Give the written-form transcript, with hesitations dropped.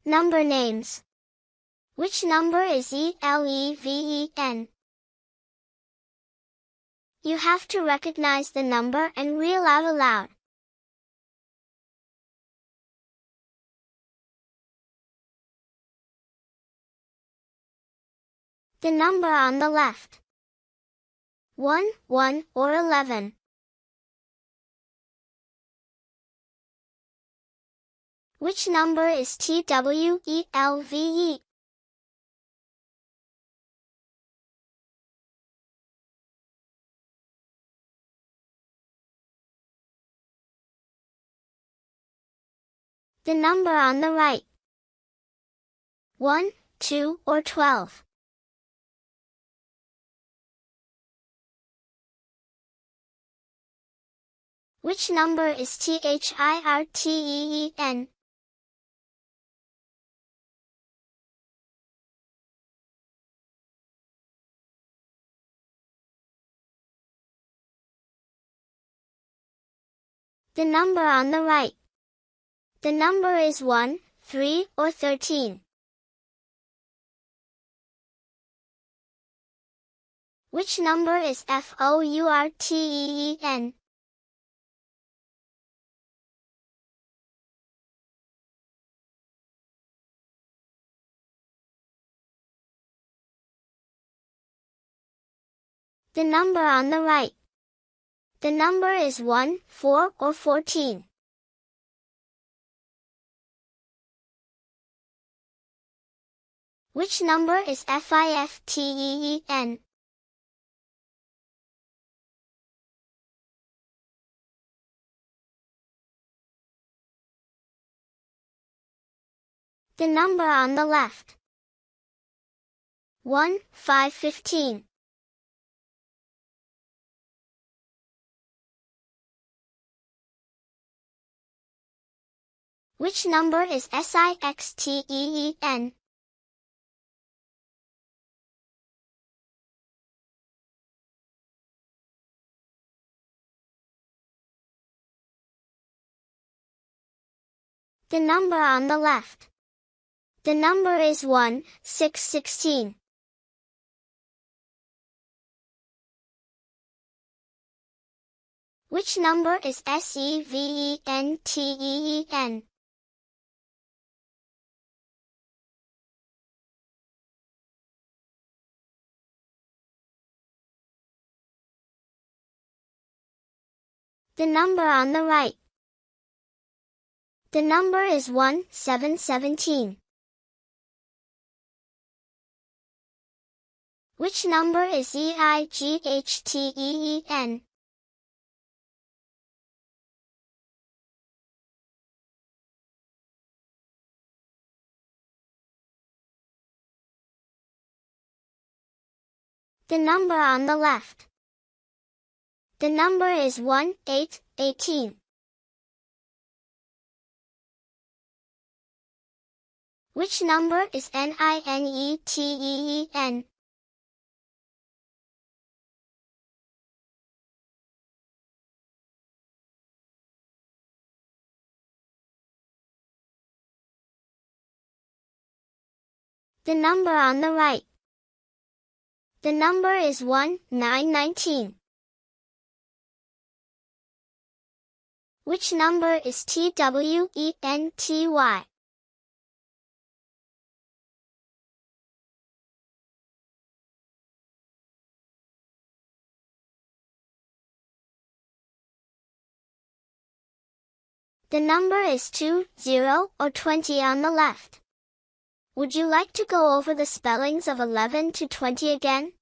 Number names. Which number is 11? You have to recognize the number and read out aloud. The number on the left. 1, 1, or 11. Which number is 12? The number on the right. 1, 2, or 12. Which number is 13? The number on the right. The number is 1, 3, or 13. Which number is 14? The number on the right. The number is 1, 4, or 14. Which number is 15? The number on the left. 1, 5, 15. Which number is 16? The number on the left. The number is 1, 6, 16. Which number is 17? The number on the right. The number is 1, 7, 17. Which number is EIGHTEN? The number on the left. The number is 1, 8, 18. Which number is NINETEN? The number on the right. The number is 1, 9, 19. Which number is TWENTY? The number is 2, 0, or 20 on the left. Would you like to go over the spellings of 11 to 20 again?